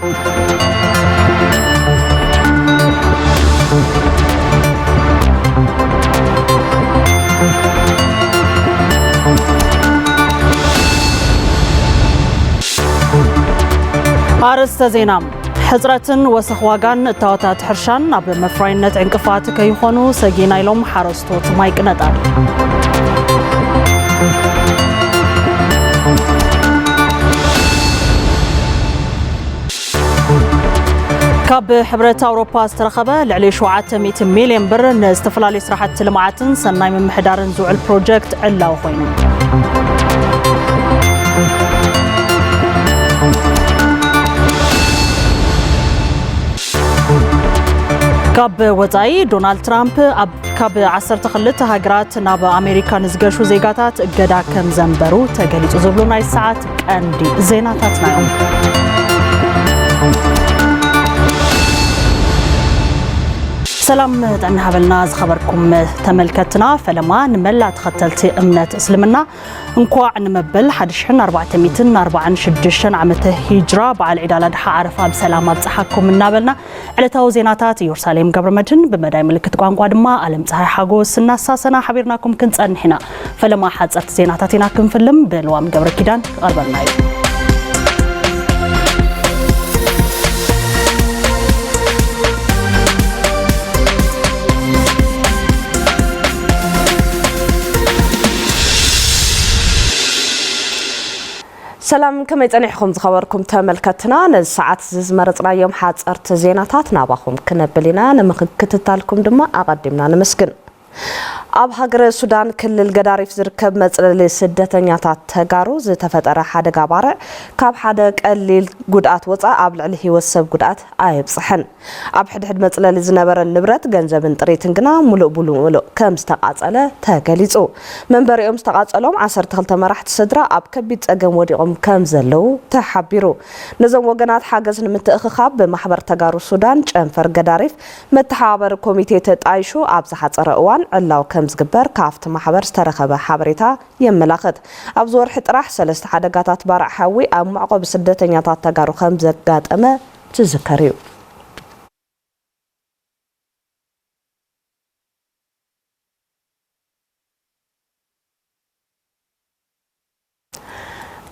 أرسط زينام حزرتن وسخواغان تاوتات حرشان أب مفراينة انقفات كيخونو سجينا يلوم حرستوت مايك ندار كاب حبرة أوروبا استرخبة لعلي شوعات 100 مليون بر نستفلالي سراحة لمعاتن سناي من محدارن زوع البروجكت علا وخوينو كاب وزاي دونالد ترامب أب كاب 12 هاجرات ناب أمريكا نزجشو زيجاتات جدا كم زنبرو تجلس زبلونا الساعات عندي زيناتنا يوم سلام دعنا هبلناز خبركم تملكتنا فلما نملا تختلتي أمنة إسلامنا نقوى نمبل 1446 عامته هجرة بعد العيد الأضحى عرفة بسلامة بصحكم من نابلنا على توزيناتات يرساليم قبل مدن بمداي ملكة قوانقوا دما ألم صحي حاجوس الناس ساسنا حبيرناكم كنت أنحنا فلما حادثت زيناتاتنا كم فيلم بالوام قبل كيدان قربنا سلام كما يتنحكم زخبركم تملكتنا نساعات زمرطنا يوم حاصرت زيناتات ناباخم كنبلينا نمكتتالكم دما اقدمنا نمسكن أب هاجر السودان كل الجداريف زركب مسألة سدتنياتات تجارو زتفترة حدا جبارة كاب حدا قليل جدات وصا قبل عليه والسب جدات عيب صحن أب حد مسألة لزنبر النبرة جنزب طريتنا ملؤ ملؤ كم استقاصله تجلسوا من بريهم استقاصلهم 10 تخلت مرحت صدرة أب كبيت أجم وديهم كم زلوا تحبيرو نظام وجنات حاجز متأخخاب بمحبر تجارو السودان جنفر جداريف متحابر كوميتي تعيشوا أب زحت رأوان الله كمز جبر كافت محبر استرخبه حبريتا يملاخت أبزور حتراح سلست حدقات بارع حوي أم معقب سدتنياتات تجارو خمس زقات أما تذكريو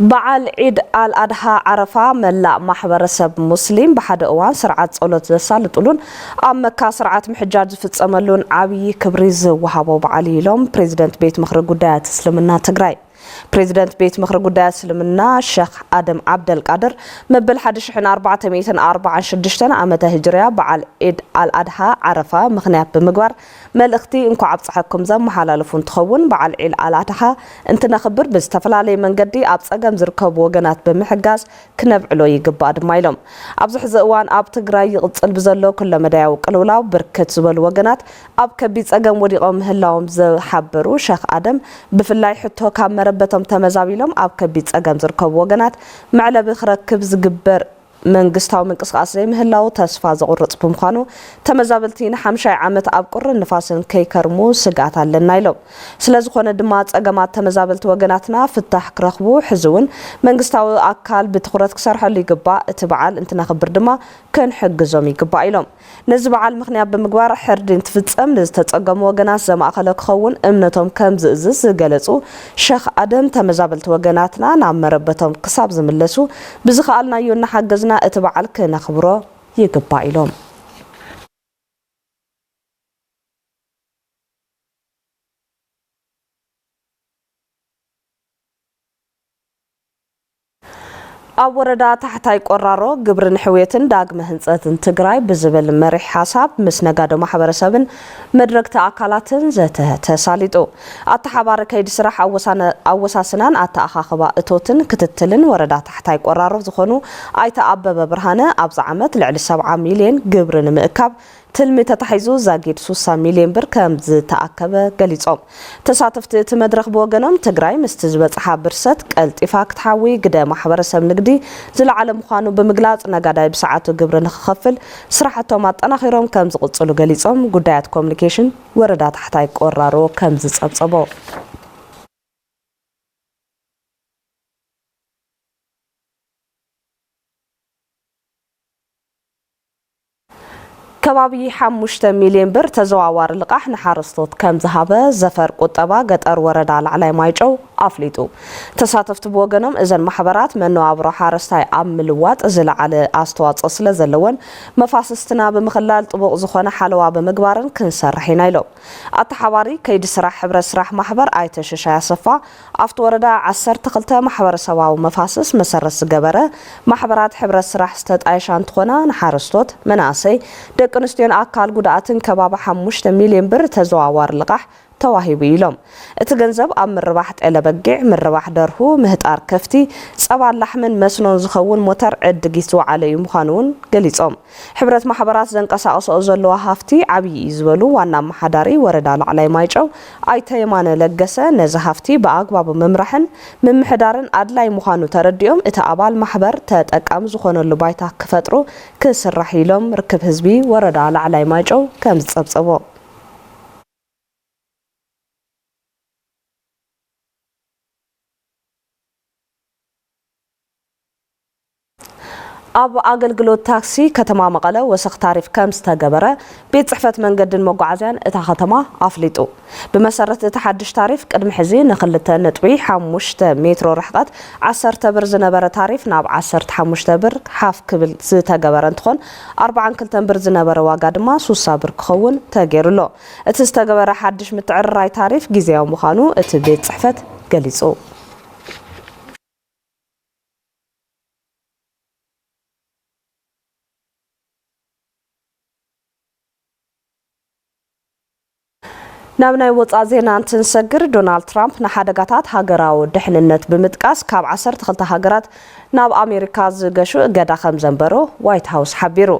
بعد عيد الأضحى عرفة ملا محبر سب مسلم بحد أوان سرعة صلوت زسال طولون أما كسرعة محجاج في تأملون عبي كبريز وهابو بعلي لهم بريزيدنت بيت مخرج قدات سلمنا تجري بريزيدنت بيت مخرج قدات سلمنا الشيخ آدم عبد القادر مبل 1446 عام هجرية بعد عيد الأضحى عرفة مخنيات بمقبر ملختي انكو عبصحكم زم محلالفون تخون بعد عيد الأضحى انت نخبر بستفلالي من قدي أبصقم زركب وجنات بمحجاز كنبعلو يقباد مايلهم أبصح زوان أب تجري يقصل بزلو كل مدايا وقلولاو بركت زبل وجنات أب كبيت أجم وديقهم هلاهم زحبرو شيخ آدم بفلاي حتو كامرة بتم تمزابيلهم أب كبيت أجم زركب وجنات معلب خركب زجبر من قصتها ومن قصة مهلاو تسفى زغرط بمخانو تمزابلتين حمشي عامت أبقر النفاسن كي كرمو سقعت على النايلو سلازخونا دمات أقامات تمزابلت وقناتنا فتح كرخبو حزون من قصتها أكال بتخورت كسرح اللي قبا اتبعال انتنا خبر دما كان حق زومي قبا إلهم نزبع المخنياب بمقوار حردين تفتسم لزتتقام وقنات زم أخلق خون امنتهم كم زئزز قلتو شيخ آدم تمزابلت وقناتنا نعم مربتهم قصاب زملسو بزخالنا يونا حقزنا اتبعالك نخبره يقبع إلهم أوردا تحتاي قرارو قبرن حويتن داقم هنساتن تقراي بزبل مريح حساب مسنقادو محبرسابن مدرك تأكالاتن زته تساليتو أتحبار كيد سراح أوساسنان أتأخاخبا اتوتن كتتلن وردا تحتاي قرارو زخونو آيتا أبابا برهانة أبز عمت لعلي 7 مليون قبرن مئكاب تلمي تتحيزو زاقيد 6 مليون بر كامز تأكبا قليصوم تساتفت تمدرخ بوغنم تقراي مستزبت حابرست قلت إفاك تحاوي قدا محبرساب نقدي زل عالم خانو بمقلاط نقادا بساعاتو قبرن خفل سراحتو مات أنا خيروم كامز قلصلو قليصوم قدايات كومنيكيشن وردات حتاي قرارو كامز تصبصبو ከባቢ 5 ሚሊዮን ብር ተዘዋዋሪ ልቃሕ ንሓረስቶት ከም ዝሃበ ዘፈር ቁጠባ ገጠር ወረዳ ላዕላይ ማይጨው ኣፍሊጡ ተሳተፍቲ ብወገኖም እዘን ማሕበራት መነባብሮ ሓረስታይ ኣብ ምልዋጥ ዝለዓለ ኣስተዋጽኦ ስለ ዘለወን መፋሰስትና ብምኽላል ጥቡቕ ዝኾነ ሓለዋ ብምግባርን ክንሰርሕ ኢና ኢሎም ኣተሓባሪ ከይዲ ስራሕ ሕብረት ስራሕ ማሕበር ኣይተሸሻይ ኣሰፋ ኣብቲ ወረዳ 12 ማሕበረሰባዊ መፋሰስ መሰረት ዝገበረ ማሕበራት ሕብረት ስራሕ ዝተጣየሻ እንትኾና ንሓረስቶት መናእሰይ ደቂ ኣንስትዮን ኣካል ጉድኣትን ከባቢ 5 ሚሊዮን ብር ተዘዋዋሪ ልቃሕ ተዋሂቡ ኢሎም እቲ ገንዘብ ኣብ ምርባሕ ጠለበጊዕ ምርባሕ ደርሁ ምህጣር ከፍቲ ጸባ ላሕምን መስኖን ዝኸውን ሞተር ዕድጊት ዝወዓለ እዩ ምዃኑን ገሊጾም ሕብረት ማሕበራት ዘንቀሳቕሶ ዘለዋ ሃፍቲ ዓብይ ዝበሉ ዋና መሓዳሪ ወረዳ ላዕላይ ማይጨው ኣይተ የማነ ለገሰ ነዚ ሃፍቲ ብኣግባቡ ምምራሕን ምምሕዳርን ኣድላይ ምዃኑ ተረዲኦም እቲ ኣባል ማሕበር ተጠቃሚ ዝኾነሉ ባይታ ክፈጥሩ ክስራሕ ኢሎም ርክብ ህዝቢ ወረዳ ላዕላይ ማይጨው ከም ዝጸብጸቦ ኣብ ኣገልግሎት ታክሲ ከተማ መቐለ ወሰኽ ታሪፍ ከም ዝተገበረ ቤት ጽሕፈት መንገድን መጓዓዝያን እታ ከተማ ኣፍሊጡ ብመሰረት እቲ ሓድሽ ታሪፍ ቅድሚ ሕዚ ን2.5 ሜትሮ ርሕቀት 10 ብር ዝነበረ ታሪፍ ናብ 15 ብር ሓፍ ክብል ዝተገበረ እንትኾን 42 ብር ዝነበረ ዋጋ ድማ 60 ብር ክኸውን ተገይሩሎ እቲ ዝተገበረ ሓድሽ ምትዕርራይ ታሪፍ ግዜያዊ ምዃኑ እቲ ቤት ጽሕፈት ገሊጹ ናብ ናይ ወፃእ ዜና እንትንሰግር ዶናልድ ትራምፕ ንሓደጋታት ሃገራዊ ድሕንነት ብምጥቃስ ካብ 12 ሃገራት ናብ ኣሜሪካ ዝገሹ እገዳ ከም ዘንበሮ ዋይት ሃውስ ሓቢሩ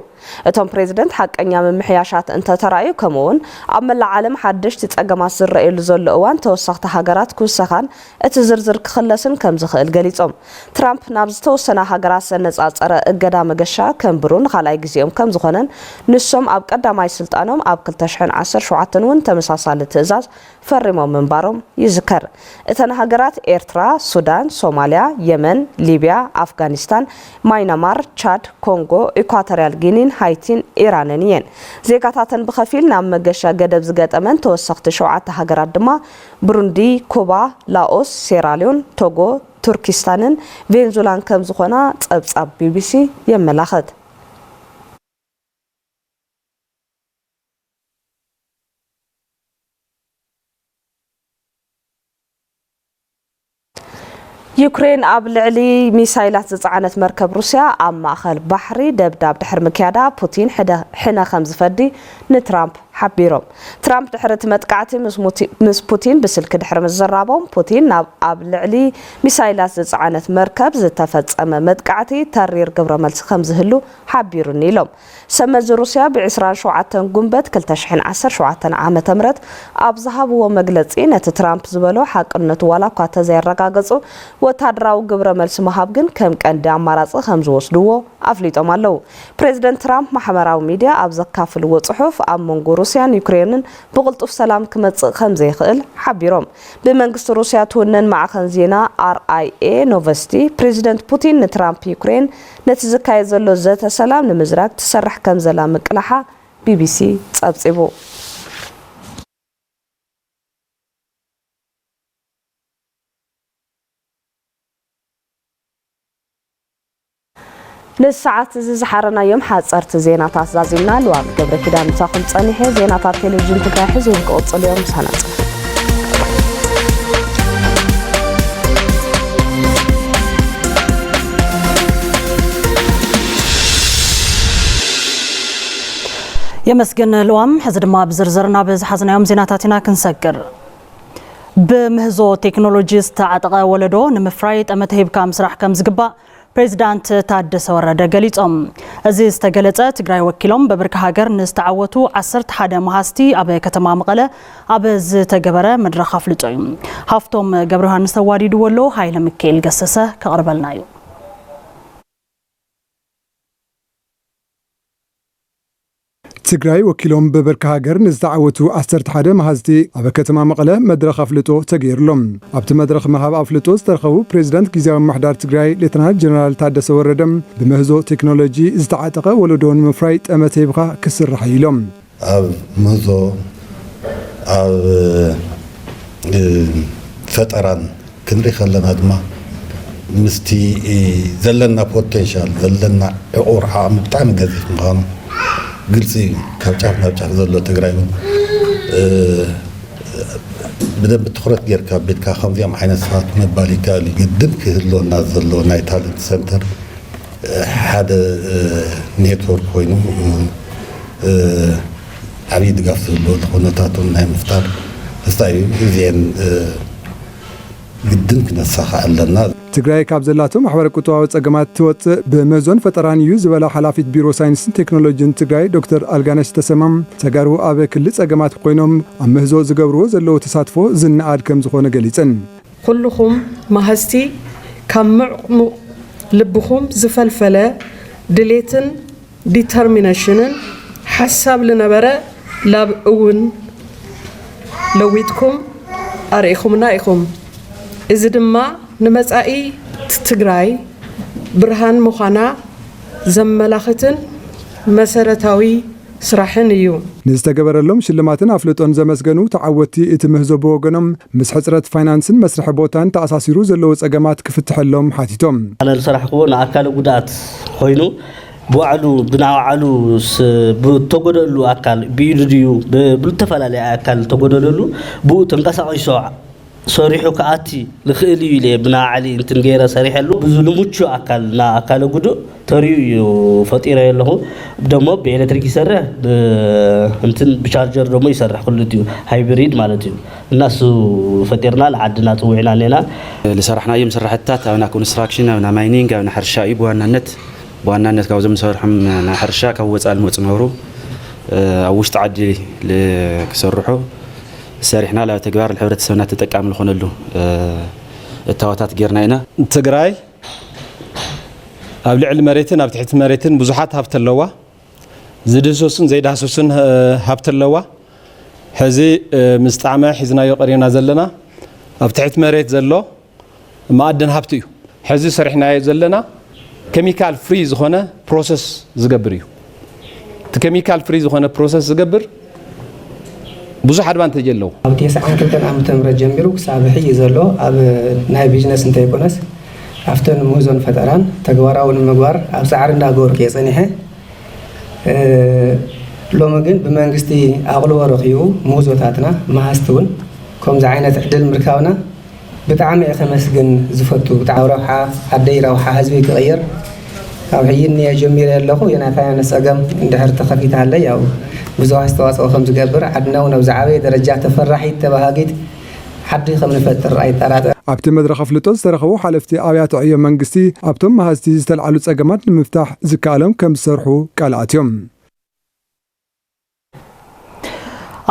እቶም ፕሬዝደንት ሓቀኛ ምምሕያሻት እንተተራዩ ከምኡውን ኣብ መላእ ዓለም ሓድሽቲ ጸገማት ዝረኣየሉ ዘሎ እዋን ተወሳኽቲ ሃገራት ክውሰኻን እቲ ዝርዝር ክኽለስን ከም ዝኽእል ገሊጾም ትራምፕ ናብ ዝተወሰነ ሃገራት ዘነጻጸረ እገዳ መገሻ ከንብሩን ካልኣይ ግዜኦም ከም ዝኾነን ንሶም ኣብ ቀዳማይ ስልጣኖም ኣብ 2017 እውን ተመሳሳሊ ትእዛዝ ፈሪሞም ምንባሮም ይዝከር እተን ሃገራት ኤርትራ ሱዳን ሶማሊያ የመን ሊብያ ኣፍጋኒስታን ማይናማር ቻድ ኮንጎ ኢኳቶሪያል ጊኒን ሃይቲን ኢራንን እየን ዜጋታተን ብኸፊል ናብ መገሻ ገደብ ዝገጠመን ተወሰኽቲ 7 ሃገራት ድማ ብሩንዲ ኩባ ላኦስ ሴራሊዮን ቶጎ ቱርኪስታንን ቬንዙላን ከም ዝኾና ጸብጻብ ቢቢሲ የመላኽት ዩክሬን ኣብ ልዕሊ ሚሳይላት ዝጸዓነት መርከብ ሩስያ ኣብ ማእኸል ባሕሪ ደብዳብ ድሕሪ ምክያዳ ፑቲን ሕነ ከም ዝፈዲ ንትራምፕ ሓቢሮም ትራምፕ ድሕሪ እቲ መጥቃዕቲ ምስ ፑቲን ብስልኪ ድሕሪ ምዝራቦም ፑቲን ኣብ ልዕሊ ሚሳይላት ዝጸዓነት መርከብ ዝተፈጸመ መጥቃዕቲ ተሪር ግብረ መልሲ ከም ዝህሉ ሓቢሩኒ ኢሎም ሰመዚ ሩስያ ብ27 ጉንበት 2017 ዓመተ ምህረት ኣብ ዝሃብዎ መግለጺ ነቲ ትራምፕ ዝበሎ ሓቅነቱ ዋላ እኳ ተዘይረጋገጹ ወታደራዊ ግብረ መልሲ መሃብ ግን ከም ቀንዲ ኣማራጺ ከም ዝወስድዎ ኣፍሊጦም ኣለው ፕሬዝደንት ትራምፕ ማሕበራዊ ሚድያ ኣብ ዘካፍልዎ ጽሑፍ ኣብ መንጎ ሩስያን ዩክሬንን ብቕልጡፍ ሰላም ክመጽእ ከም ዘይኽእል ሓቢሮም ብመንግስቲ ሩስያ ትውነን ማዕኸን ዜና RIA ኖቨስቲ ፕሬዝደንት ፑቲን ንትራምፕ ዩክሬን ነቲ ዝካየድ ዘሎ ዘተ ሰላም ንምዝራግ ትሰርሕ ከም ዘላ ምቅላሓ ቢቢሲ ጸብጺቡ لساعات زحرنا يوم حاصرت زينات زازينا لوام قبل كده مساخم صنيحه زينات التلفزيون تكاي حزب قوصل يوم سنه يمسكن لوام حزب ما بزرزرنا بزحزنا يوم زيناتاتنا كنسكر بمهزو تكنولوجيز تعطى ولدو نمفرايت امتهيب كام سراح كم زقبا بريزيدنت تادس ورده قليصم ازي استغلص تግራይ ወኪሎም በብርካ ሀገር ንስተዓወቱ 11 መሃስቲ ኣብ ከተማ መቀለ ኣብ ዝተገበረ መድረኽ አፍልጦዩ ሃፍቶም ገብረሃንስ ተዋዲዱ ወሎ ኃይለ ሚካኤል ገሰሰ ከቅርበልናዩ ትግራይ ወኪሎም በበርካ ሃገር ንዝተዓወቱ 11 መሃዝቲ ኣብ ከተማ መቐለ መድረኽ ኣፍልጦ ተገይሩሎም ኣብቲ መድረኽ መሃብ ኣፍልጦ ዝተረኸቡ ፕሬዝዳንት ጊዜያዊ ምምሕዳር ትግራይ ሌተናንት ጀነራል ታደሰ ወረደ ብምህዞ ቴክኖሎጂ ዝተዓጠቐ ወለዶ ንምፍራይ ጠመተ ይብኻ ክስራሕ ኢሎም ኣብ ምህዞ ኣብ ፈጠራን ክንሪኢ ከለና ድማ ምስቲ ዘለና ፖቴንሻል ዘለና ዕቑር ዓቕሚ ብጣዕሚ ገዚፍ ምዃኑ ግልጽ ካብ ጫፍ ናብ ጫፍ ዘሎ ትግራይ ብደንብ ትኩረት ጌርካ ቤትካ ከምዚኦም ዓይነት ሰባት ምባል ይከኣል እዩ ግድን ክህልወና ዘሎ ናይ ታለንት ሰንተር ሓደ ኔትወርክ ኮይኑ ዓብዪ ድጋፍ ዘለዎ ኩነታቱን ናይ ምፍጣር እስታይ እዚአን ግድን ክነሳኻ ኣለና ትግራይ ካብ ዘላቶ ማሕበረ ቁጠባዊ ጸገማት ትወፅእ ብመዞን ፈጠራን እዩ ዝበላ ሓላፊት ቢሮ ሳይንስን ቴክኖሎጂን ትግራይ ዶክተር ኣልጋነሽ ተሰማም ተጋሩ ኣብ ክልል ጸገማት ኮይኖም ኣብ ምህዞ ዝገብርዎ ዘለዉ ተሳትፎ ዝነኣድ ከም ዝኾነ ገሊፀን ኩልኹም ማህስቲ ካብ ምዕሙቕ ልብኹም ዝፈልፈለ ድሌትን ዲተርሚኔሽንን ሓሳብ ልነበረ ላብ እውን ለዊትኩም ኣርኢኹምና ኢኹም እዚ ድማ ንመጻኢ ትግራይ ብርሃን ምዃና ዘመላኽትን መሰረታዊ ስራሕን እዩ ንዝተገበረሎም ሽልማትን ኣፍልጦን ዘመስገኑ ተዓወቲ እቲ ምህዞ ብወገኖም ምስ ሕፅረት ፋይናንስን መስርሒ ቦታን ተኣሳሲሩ ዘለዉ ጸገማት ክፍትሐሎም ሓቲቶም ኣነ ዝሰራሕክዎ ንኣካለ ጉድኣት ኮይኑ ብባዕሉ ብናባዕሉ ብተጎደሉ ኣካል ብኢዱ ድዩ ብዝተፈላለየ ኣካል ተጎደለሉ ብኡ ተንቀሳቒሱ ሰሪሑ ከኣቲ ልኽእል እዩ ኢለ ብናባዕሊ እንትን ገይረ ሰሪሐሉ ብዙ ልሙቹ ኣካል ና ኣካለ ጉዱእ ተሪኡ እዩ ፈጢረ ኣለኹ ደሞ ብኤሌክትሪክ ይሰርሕ እንትን ብቻርጀር ደሞ ይሰርሕ ኩሉ እዩ ሃይብሪድ ማለት እዩ እናሱ ፈጢርና ለዓድና ጽውዕና ነና ለሰራሕናዮም ስራሕታት ኣብና ኮንስትራክሽን ኣብና ማይኒንግ ኣብና ሕርሻ እዩ በዋናነት ካብዞም ዝሰርሖም ና ሕርሻ ካብ ወፃኢ ልመፁ ነበሩ ኣብ ውሽጢ ዓዲ ክሰርሑ سرحنا لا تجار الحوارات السنوات تتقام لخونلو التواتات غيرنا هنا تግራይ ኣብ ልዕሊ መሬትን ኣብ ትሕቲ መሬትን ብዙሓት ሃብት ኣለዋ ዝድህሰሱን ዘይዳህሰሱን ሃብት ኣለዋ ሕዚ ምስ ጣዕመ ሒዝናዮ ቀሪና ዘለና ኣብ ትሕቲ መሬት ዘሎ ማዕድን ሃብት እዩ ሕዚ ሰሪሕናዮ ዘለና ኬሚካል ፍሪ ዝኾነ ፕሮሰስ ዝገብር እዩ እቲ ኬሚካል ፍሪ ዝኾነ ፕሮሰስ ዝገብር ብዙሕ ኣድቫንቴጅ ኣለዎ ኣብ 92 ዓመተ ምህረት ጀሚሩ ክሳብ ሕጂ ዘሎ ኣብ ናይ ቢዝነስ እንታይ ይኮነስ ኣፍተን ምህዞን ፈጠራን ተግባራዊ ንምግባር ኣብ ፃዕሪ እንዳገበርኩ የፀኒሐ ሎሚ ግን ብመንግስቲ ኣቕልቦ ረኺቡ ምህዞታትና ማሃስቲ እውን ከምዚ ዓይነት ዕድል ምርካብና ብጣዕሚ እየ ከመስግን ዝፈቱ ብጣዕሚ ረብሓ ኣደይ ረብሓ ህዝቢ ክቕይር ካብ ሕጂ ንየ ጀሚረ ኣለኹ የናይ ፋይናንስ ፀገም እንድሕር ተኸፊታለይ ያው ብዙሕ ኣስተዋፅኦ ከም ዝገብር ዓድና እውን ኣብ ዝዓበየ ደረጃ ተፈራሒት ተባሃጊት ሓዲ ከም ንፈጥር ኣይጠራጠር ኣብቲ መድረኽ ኣፍልጦ ዝተረኸቡ ሓለፍቲ ኣብያተ ዕዮ መንግስቲ ኣብቶም ማሃዝቲ ዝተልዓሉ ጸገማት ንምፍታሕ ዝከኣሎም ከም ዝሰርሑ ቃልኣትዮም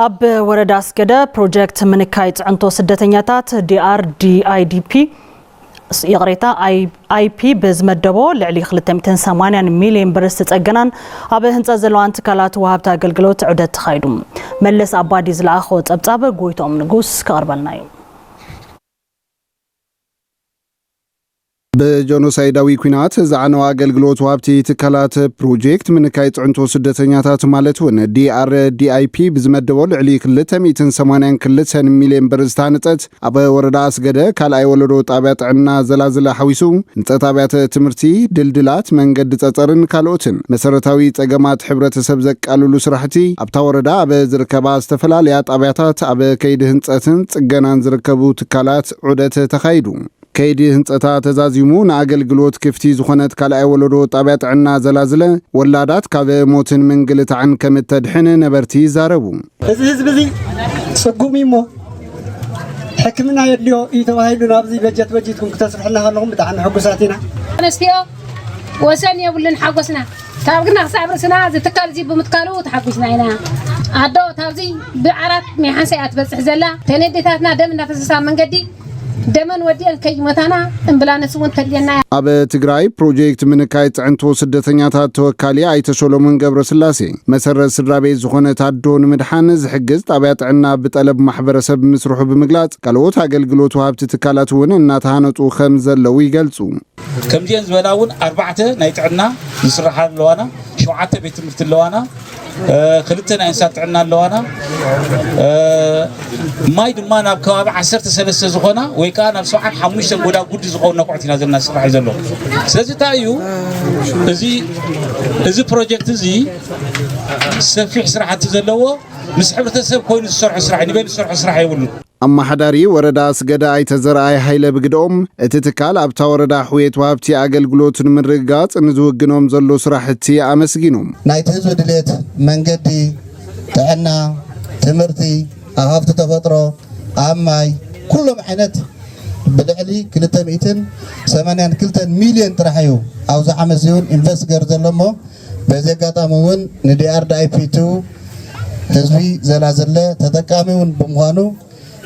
ኣብ ወረዳ ኣስገደ ፕሮጀክት ምንካይ ጽዕንቶ ስደተኛታት DRDIDP يقريتا IP بزمدبو لعلي 280 مليون برس تጸገናን ኣብ ህንጻ ዘለዋን ትካላት ወሃብታ ኣገልግሎት ዑደት ተኻይዱ መለስ ኣባዲ ዝለኣኾ ጸብጻበ ጎይቶም ንጉስ ከቕርበልና እዩ በጆኖሳይዳዊ ኩናት ዝዓነዋ አገልግሎት ወሃብቲ ትካላት ፕሮጀክት ምንካይ ጽዕንቶ ስደተኛታት ማለት ውን DRDIP ብዝመደቦ ልዕሊ 282 ሚልዮን ብር ዝተሃነፀት ኣብ ወረዳ ኣስገደ ካልኣይ ወለዶ ጣብያ ጥዕና ዘላዝለ ሓዊሱ ህንፀት ኣብያተ ትምህርቲ ድልድላት መንገዲ ጸጸርን ካልኦትን መሰረታዊ ጸገማት ሕብረተሰብ ዘቃልሉ ስራሕቲ ኣብታ ወረዳ ኣብ ዝርከባ ዝተፈላለያ ጣብያታት ኣብ ከይዲ ህንፀትን ጽገናን ዝርከቡ ትካላት ዑደት ተኻይዱ كيدي هنصتا تزازيمو ناغلغلوت كفتي زخنت كالأي ولدو طابع عنا زلازله ولادات كاب موتن منقلت عن كم التدحن نبرتي زاربو حزب زي سقومي مو حكمنا يديو يتواهيدو نابزي بجتكم كتصرحنا لهم بتاع حقوساتنا انستيو وساني يقولن حقوسنا تابقنا صعب رسنا زي تكال زي بمتكالو تحقوسنا هنا عدو تابزي بعرات مي حنسيات بس حزلا تنديتاتنا دم نفسسا منقدي دمن وديان كيمتانا امبلانس ونتلينا ኣብ ትግራይ ፕሮጀክት ምንካይ ጽዕንቶ ስደተኛታት ተወካሊ ኣይተ ሶሎሞን ገብረስላሴ መሰረት ስድራቤት ዝኾነ ታዶ ንምድሓን ዝሕግዝ ጣብያ ጥዕና ብጠለብ ማሕበረሰብ ምስርሑ ብምግላጽ ካልኦት ኣገልግሎት ወሃብቲ ትካላት እውን እናተሃነጡ ከም ዘለው ይገልጹ ከምዚን ዝበላውን 4 ናይ ጥዕና ዝስራሕ ኣለዋና 7 ቤት ትምህርቲ ኣለዋና ክልተ ናይ እንስሳት ጥዕና ኣለዋና ማይ ድማ ናብ ከባቢ 13 ዝኾና ወይ ከዓ ናብ 75 ጎዳ ጉዲ ዝኾኑ ቁዕቲና ዘለና ስራሕ ዘሎ ስለዚህ ታዩ እዚ ፕሮጀክት እዚ ሰፊሕ ስራሕቲ ዘለዎ ምስ ሕብረተሰብ ኮይኑ ዝሰርሑ ስራሕ ንበል ዝሰርሑ ስራሕ ይብሉ ኣማሓዳሪ ወረዳ ስገዳ ኣይተዘርኣይ ሃይለ ብግዶም እቲ ትካል ኣብታ ወረዳ ሕዌት ወሃብቲ ኣገልግሎት ንምርግጋጽ ንዝውግኖም ዘሎ ስራሕቲ ኣመስጊኖም ናይ ህዝቢ ድሌት መንገዲ ጥዕና ትምህርቲ ሃብቲ ተፈጥሮ ኣማይ ኩሎም ዓይነት ብልዕሊ 282 ሚልዮን ጥራሕዩ ኣብዛ ዓመት ዚውን ኢንቨስት ገር ዘሎሞ በዚ ኣጋጣሚ እውን ንዲአርዲአይፒ2 ህዝቢ ዘላዘለ ተጠቃሚውን ብምዃኑ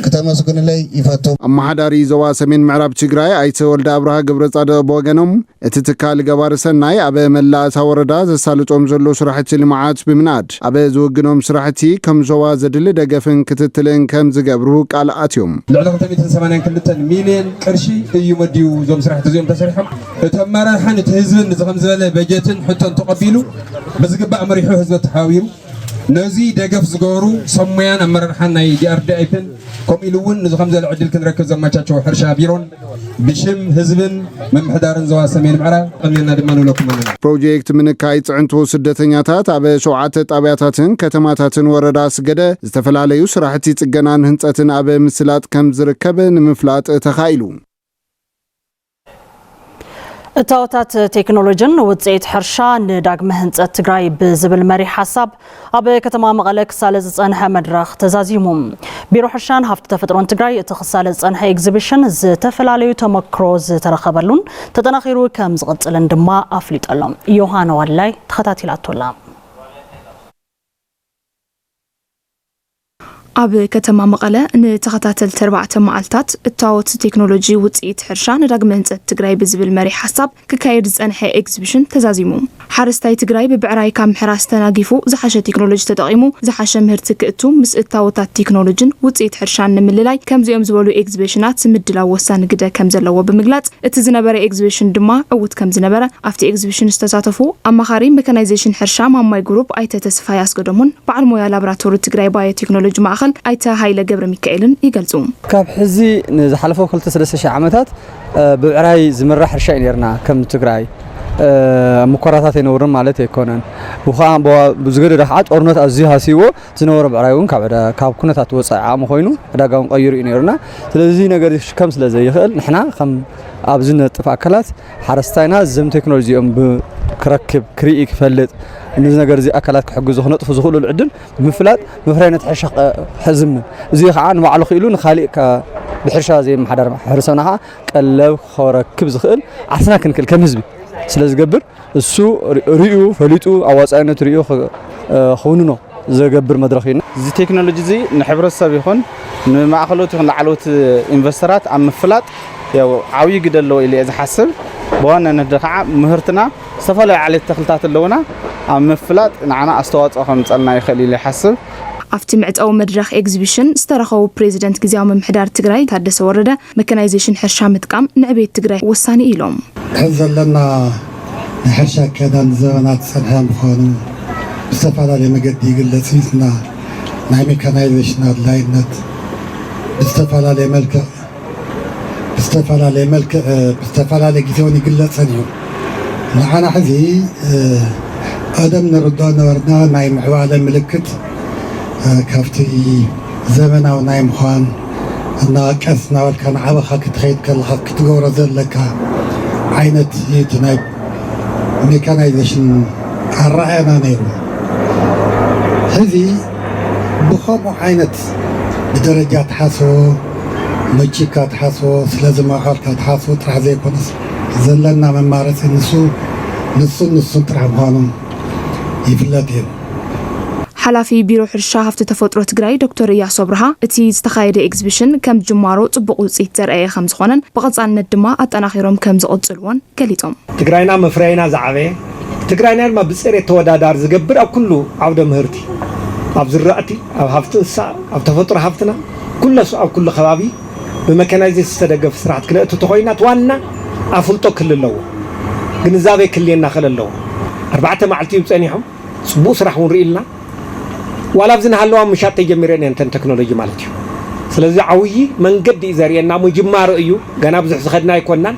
ከተመስግንለይ ይፈቱ ኣማሓዳሪ ዞባ ሰሜን ምዕራብ ትግራይ ኣይተ ወልደ አብርሃ ገብረጻድቕ በወገኖም እቲ ትካል ገባር ሰናይ ኣብ መላእታ ወረዳ ዘሳልጦም ዘሎ ስራሕቲ ልምዓት ብምናድ ኣብ ዝውግኖም ስራሕቲ ከም ዞባ ዘድሊ ደገፍን ክትትልን ከም ዝገብሩ ቃል ኣትዮም ልዕሊ 282 ሚልዮን ቅርሺ እዩ መዲዩ ዞም ስራሕቲ እዚኦም ተሰሪሖም እቶም መራሕን እቲ ህዝብን ንዝኸም ዝበለ በጀትን ሕቶን ተቐቢሉ ብዝግባእ መሪሑ ህዝቢ ተሓዊሩ ነዚ ደገፍ ዝገበሩ ሰሙያን ኣመራርሓን ናይ ዲአርዲአይፒን ከምኢሉውን ንዝኸም ዘለ ዕድል ክንረክብ ዘመቻቸው ሕርሻ ቢሮን ብሽም ህዝብን መምሕዳርን ዞባ ሰሜን ምዕራብ ቀሚና ድማ ንብለኩም ኣለና ፕሮጀክት ምንካይ ጽዕንቶ ስደተኛታት ኣብ 7 ጣብያታትን ከተማታትን ወረዳ ስገደ ዝተፈላለዩ ስራሕቲ ጽገናን ህንጸትን ኣብ ምስላጥ ከም ዝርከብ ንምፍላጥ ተኻኢሉ እታወታት ቴክኖሎጂን ውጽኢት ሕርሻ ንዳግመ ህንጸት ትግራይ ብዝብል መሪ ሓሳብ ኣብ ከተማ መቐለ ክሳለ ዝጸንሐ መድረኽ ተዛዚሙ ቢሮ ሕርሻን ሃብቲ ተፈጥሮን ትግራይ እቲ ክሳለ ዝጸንሐ ኤግዚቢሽን ዝተፈላለዩ ተመክሮ ዝተረኸበሉን ተጠናኺሩ ከም ዝቕጽልን ድማ ኣፍሊጠሎም ዮሃና ዋላይ ተኸታቲላቶላ ኣብ ከተማ መቐለ ንተኸታተልቲ 4 መዓልታት እታወት ቴክኖሎጂ ውጽኢት ሕርሻ ንዳግመ ህንጸት ትግራይ ብዝብል መሪ ሓሳብ ክካየድ ዝጸንሐ ኤግዚቢሽን ተዛዚሙ ሓረስታይ ትግራይ ብብዕራይ ካብ ምሕራስ ተናጊፉ ዝሓሸ ቴክኖሎጂ ተጠቒሙ ዝሓሸ ምህርቲ ክእቱ ምስ እታወታት ቴክኖሎጂን ውጽኢት ሕርሻን ንምልላይ ከምዚኦም ዝበሉ ኤግዚቢሽናት ምድላው ወሳኒ ግደ ከም ዘለዎ ብምግላጽ እቲ ዝነበረ ኤግዚቢሽን ድማ ዕውት ከም ዝነበረ ኣብቲ ኤግዚቢሽን ዝተሳተፉ ኣማኻሪ ሜካናይዜሽን ሕርሻ ማማይ ግሩፕ ኣይተ ተስፋይ ኣስገዶሙን በዓል ሞያ ላብራቶሪ ትግራይ ባዮቴክኖሎጂ ማእኸል ኣይተ ሃይለ ገብረ ሚካኤልን ይገልጹ ካብ ሕዚ ንዝሓለፈው 2-3 ዓመታት ብዕራይ ዝምራሕ ሕርሻ ነርና ከም ትግራይ ሙከራታት ይነውርን ማለት ኣይኮነን ብዝገደደ ከዓ ጦርነት ኣዝዩ ሃሲዎ ዝነበረ ብዕራይ እውን ካብ ኩነታት ወጻኢ ዓሞ ኮይኑ ዕዳጋውን ቀይሩ እዩ ነርና ስለዚ ነገር ከም ስለዘይኽእል ንሕና ከም ኣብዚ ነጥፍ ኣካላት ሓረስታይና ዘም ቴክኖሎጂኦም ክረክብ ክርኢ ክፈልጥ እነዚ ነገር እዚ ኣካላት ክሕግዙ ክነጥፉ ዝኽእሉ ዕድል ብምፍላጥ ምፍራይነት ሕርሻ ሕዝም እዚ ከዓ ንባዕሉ ክኢሉ ንኻሊእ ብሕርሻ ዘይመሓደር ሕብረተሰብና ከዓ ቀለብ ክረክብ ዝኽእል ዓርስና ክንክል ከም ህዝቢ ስለዝገብር እሱ ርኡ ፈሊጡ ኣዋፃይነት ርኡ ኾኑኖ ዝገብር መድረኽ ኢና እዚ ቴክኖሎጂ እዚ ንሕብረተሰብ ይኹን ንማእኸሎት ይኹን ላዕለዎት ኢንቨስተራት ኣብ ምፍላጥ ያው ዓብይ ግደ ኣለዎ ኢለ ዝሓስብ በዋናነት ከዓ ምህርትና ዝተፈላለዩ ዓሌት ተኽልታት ኣለውና ኣብ ምፍላጥ ንዓና ኣስተዋፅኦ ከምፀልና ይኽእል ኢለ ይሓስብ ኣብቲ ምዕፃዊ መድረኽ ኤግዚቢሽን ዝተረኸቡ ፕሬዚደንት ጊዜያዊ ምምሕዳር ትግራይ ታደሰ ወረደ ሜካናይዜሽን ሕርሻ ምጥቃም ንዕቤት ትግራይ ወሳኒ ኢሎም ሕዚ ዘለና ናይ ሕርሻ ኣካዳን ዘበናት ዝፀንሐ ምዃኑ ብዝተፈላለየ መገዲ ይግለጽ ኢልና ናይ ሜካናይዜሽን ኣድላይነት ብዝተፈላለየ መልክዕ ብዝተፈላለየ ግዜ እውን ይግለጸን እዩ ንዓና ሕዚ ቀደም ንርድኦ ነበርና ናይ ምዕባለ ምልክት ካብቲ ዘመናዊ ናይ ምዃን እና ቀስ ናበልካ ንዓበኻ ክትኸይድ ከለኻ ክትገብሮ ዘለካ ዓይነት እቲ ናይ ሜካናይዜሽን ኣረኣያና ነይሩ ሕዚ ብኸምኡ ዓይነት ብደረጃ ተሓስቦ መቺካ ተሓስቦ ስለዝመሓልካ ተሓስቦ ጥራሕ ዘይኮነስ ዘለና መማረፂ ንሱን ጥራሕ ምዃኑ ይፍለጥ እዩ ሓላፊ ቢሮ ሕርሻ ሃፍቲ ተፈጥሮ ትግራይ ዶክተር ኢያሱ አብርሃ እቲ ዝተኻየደ ኤግዚቢሽን ከም ጅማሮ ጽቡቕ ውጽኢት ዘርአየ ከም ዝኾነን ብቐጻልነት ድማ ኣጠናኺሮም ከም ዝቕጽልዎን ገሊጾም ትግራይና መፍረይና ዝዓበየ ትግራይና ድማ ብጽሬት ተወዳዳሪ ዝገብር ኣብ ኩሉ ዓውደ ምህርቲ ኣብ ዝራእቲ ኣብ ሃፍቲ እንስሳ ኣብ ተፈጥሮ ሃፍትና ኩለሱ ኣብ ኩሉ ከባቢ ብመካናይዜሽን ዝተደገፈ ስርዓት ክነእቱ ተኾይና ዋና ኣፍልጦ ክልል ኣለዎ ግንዛቤ ክልየና ክእል ኣለዎ 4 መዓልቲ ይብጸኒሖም ጽቡቕ ስራሕ ወንሪኢልና ዋላ ብዝናሃለዋ ምሻት ተጀሚረን እንተን ቴክኖሎጂ ማለት እዩ ስለዚ ዓውይ መንገዲ ዘርየና ሙጅማሮ እዩ ገና ብዙሕ ዝኸድና ይኮናን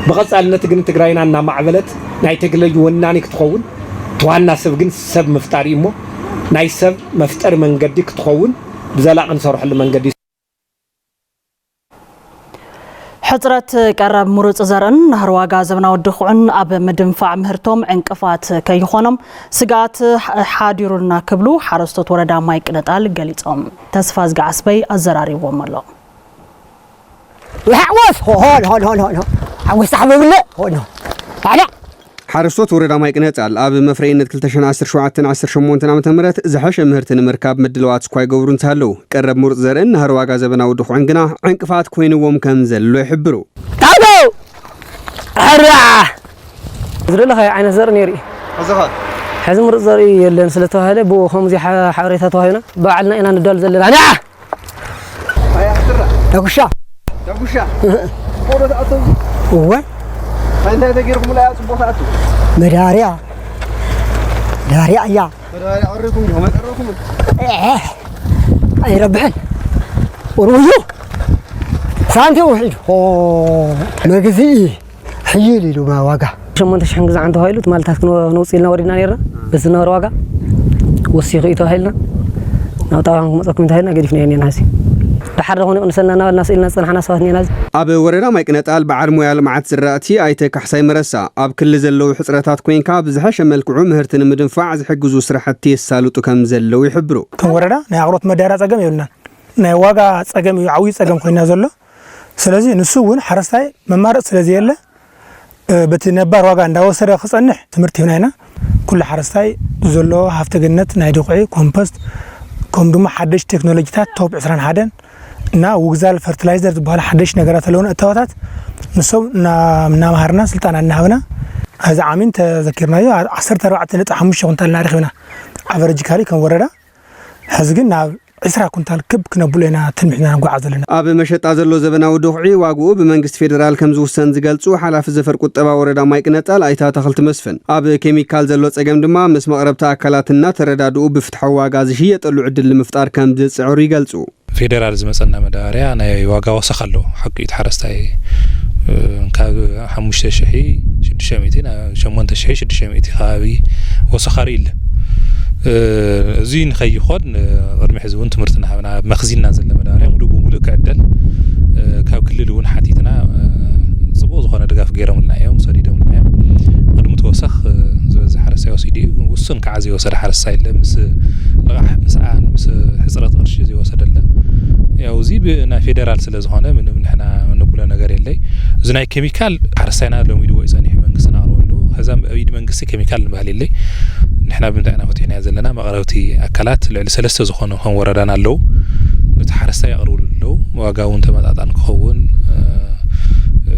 ብቐጻልነት ግን ትግራይና እና ማዕበለት ናይ ቴክኖሎጂ ወናኒ ክትኸውን ተዋና ሰብ ግን ሰብ መፍጣሪ እሞ ናይ ሰብ መፍጠር መንገዲ ክትኸውን ብዘላቕ ንሰርሐሉ መንገዲ ሕጽረት ቀረብ ምሩጽ ዘርን ናህር ዋጋ ዘብናዊ ድኹዕን ኣብ ምድንፋዕ ምህርቶም ዕንቅፋት ከይኾኖም ስጋት ሓዲሩና ክብሉ ሓረስቶት ወረዳ ማይ ቅነጣል ገሊጾም ተስፋ ዝጋዓስበይ ኣዘራሪቦም ኣሎ يحوس هون حوس حبيبنا هون على ሓረስቶት ወረዳ ማይ ቅነጣል ኣብ መፍረይነት 2017-18 ዓመተ ምህረት ዝሓሸ ምህርትን ምርካብ ምድለዋት ስኳይ ገብሩ እንተሃለው ቀረብ ምሩጽ ዘርን ናህር ዋጋ ዘበናዊ ድኹዕን ግና ዕንቅፋት ኮይንዎም ከም ዘሎ ይሕብሩ ታዶ አራ ዝረለኸ ዓይነት ዘር ነይሪ ኣዘኻ ሕዚ ምሩጽ ዘር የለን ስለተባሃለ ብኡ ከምዚ ሓበሬታ ተዋሂና በዓልና ኢና ንዳል ዘለና ና ኣያሕትራ ዳጉሻ ቦዶ ተኣተው ወይ فأنت تجرب ملايا صبوتات مداريا يا مداريا أوريكم يوم أوريكم أي ربحن وروجو سانتي وحيد مجزي حيلي لو ما واقع شو ما انتش حنجز عنده هايلوت مالتها نوصيلنا ورينا نيرنا بس النهار واقع وصيغيته هايلنا طبعا مصكم انتهينا قد فينا ناسي تحرغون نسلنا الناس إلنا صنحنا سواتني ناس أب ورنا ما يكنتقال بعد مويا لمعت سراتي أيتك حسين مرسا أب كل زلو حسرات كوين كاب زحش ملكعو مهرتن مدنفع زحجزو سرحتي السالوتو كم زلو يحبرو كم ورنا نعرض مدارات أجمع يقولنا نواجع أجمع يعويس أجمع كوينا زلو سلازي نسوون حرستاي ممارس سلازي يلا بتنبار واجع عنده وسر خصنح تمرتي هنا كل حرستاي زلو هفت جنة نايدوقي كومبوست كم دوما حدش تكنولوجيات توب 20 حدن نا وغزال فرتلايزر بحال حدش نغرات لون اتواتات نسو نا مهرنا سلطان انهبنا هذا عامين تذكرنايو 14.5 كنتال نارخنا افريج كاري كان وردا حزقنا 10 كنتال كب كنبولينا تنمحنا نغعزلنا اب مشط ازلو زبناو دوخعي واغو بمنግስት ፌደራል ከም ዝውሰን ዝገልጹ ሓላፊ ዘፈር ቁጠባ ወረዳ ማይ ቅነጣል አይታ ተኽልት መስፈን ኣብ ኬሚካል ዘሎ ጸገም ድማ ምስ መቅረብታ አካላትና ተረዳድኡ ብፍትሐዊ ዋጋ ዝሽየጠሉ ዕድል ንምፍጣር ከም ዝጽዕሩ ይገልጹ ፌደራል ዝመጸና መዳበርያ ናይ ዋጋ ወሰኽ ኣሎ ሓቂት ሓረስታይ ካብ 5600 ናብ 8600 ከባቢ ወሰኻሪ ኢለ እዚ ንኸይኾን ቅድሚ ሕዚ እውን ትምህርትና ሃብና መኽዚንና ዘለ መዳበርያ ሙሉእ ክዕደል ካብ ክልል እውን ሓቲትና ጽቡቕ ዝኾነ ድጋፍ ገይሮምልና እዮም ሰዲዶምልና እዮም ቅድሚ ተወሰኽ ዝበዝሕ ሓረስታይ ወሲዱ ውሱን ከዓ ዘይወሰደ ሓረስታይ ኢለ ምስ ልቓሕ ምስኣን ምስ ሕፅረት ቅርሺ ዘይወሰደለ ያው እዚ ብና ፌደራል ስለዝኾነ ምንም ንሕና ንብሎ ነገር የለይ እዚ ናይ ኬሚካል ሓረስታይና ሎሚዱ ወይ ጸኒሕ መንግስትና አቅርበሉ هذا أيد من قصة كيميكال بهاللي نحن بنتعنا فتحنا زلنا مقرأتي أكلات لسلسة زخانة هم وردنا اللو نتحرستا يقروا اللو واقعون تمت عن كون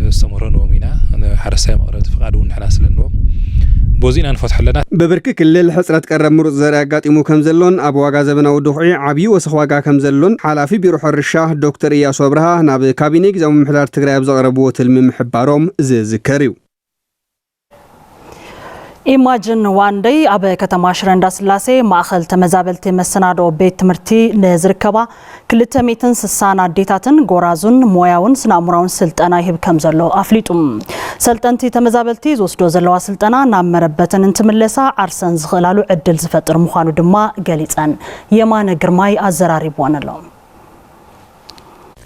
استمرنا ومينا أنا حرستا مقرأت فقعدون نحن سلنو بوزين أن فتح لنا ببرك كل الحسرات قرب مرز زراقات إمو كمزلون أبو واقع زبنا ودوحي عبي وسخ واقع كمزلون حلافي بيروح الرشاه دكتور إياس وبرها ناب كابينيك زو محلار تقرأ بزغربوت المحبارهم زكريو ኢማጂን ዋን ዴይ ኣብ ከተማ ሽረ እንዳስላሴ ማእኸል ተመዛበልቲ መሰናዶ ቤት ትምህርቲ ንዝርከባ 260 ኣዴታትን ጎራዙን ሞያውን ስነኣምራውን ስልጠና ይህብ ከም ዘሎ ኣፍሊጡም ሰልጠንቲ ተመዛበልቲ ዝወስዶ ዘለዋ ስልጠና ናብ መረበትን እንትምለሳ ዓርሰን ዝኽእላሉ ዕድል ዝፈጥር ምዃኑ ድማ ገሊፀን የማነ ግርማይ ኣዘራሪብዎን ኣሎ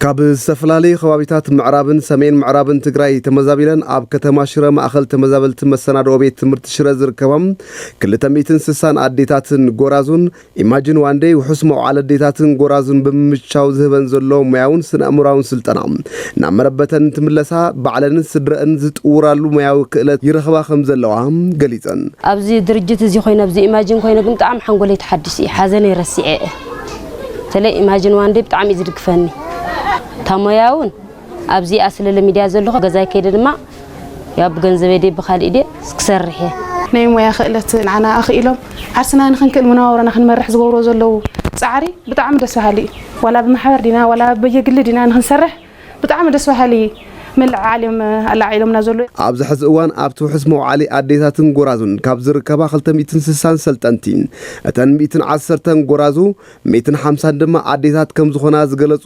ካብ ዝተፈላለዩ ከባቢታት ምዕራብን ሰሜን ምዕራብን ትግራይ ተመዛቢለን ኣብ ከተማ ሽረ ማእኸል ተመዛበልቲ መሰናዶ ቤት ትምህርቲ ሽረ ዝርከባም 260 ኣዴታትን ጎራዙን ኢማጂን ዋን ዴይ ውሑስ መውዓል ኣዴታትን ጎራዙን ብምምቻው ዝህበን ዘሎ ሙያውን ስነ-ኣእምሮውን ስልጠና ናብ መረበተን ትምለሳ ባዕለንን ስድረአን ዝጥውራሉ ሙያዊ ክእለት ይረኽባ ከም ዘለዋ ገሊፀን ኣብዚ ድርጅት እዚ ኮይነ ኣብዚ ኢማጂን ኮይነ ግን ብጣዕሚ ሓንጎለይ ተሓድስ ሓዘነይ ረሲዐ ተለይ ኢማጂን ዋን ዴይ ብጣዕሚ ዝድግፈኒ ታሞያውን ኣብዚ ኣስለለ ሚድያ ዘለኹ ገዛይ ከይደ ድማ ያብ ገንዘበይ ዴ ብኻልእ ዴ ክሰርሕ ናይ ሞያ ክእለት ንዓና ኣኽኢሎም ዓርስና ንኽንክእል መናወረና ክንመርሕ ዝገብሮ ዘለዉ ጻዕሪ ብጣዕሚ ደስ በሃሊ ወላ ብማሕበር ዲና ወላ በየግሊ ዲና ንኽንሰርሕ ብጣዕሚ ደስ በሃሊ መልዓልዮም ኣላዒሎምና ዘሎ ኣብዚ ሕዚ እዋን ኣብ ትውሕስ መውዓሊ ኣዴታትን ጎራዙን ካብ ዝርከባ 260 ሰልጠንቲ እተን 110 ጎራዙ 150 ድማ ኣዴታት ከም ዝኾና ዝገለጹ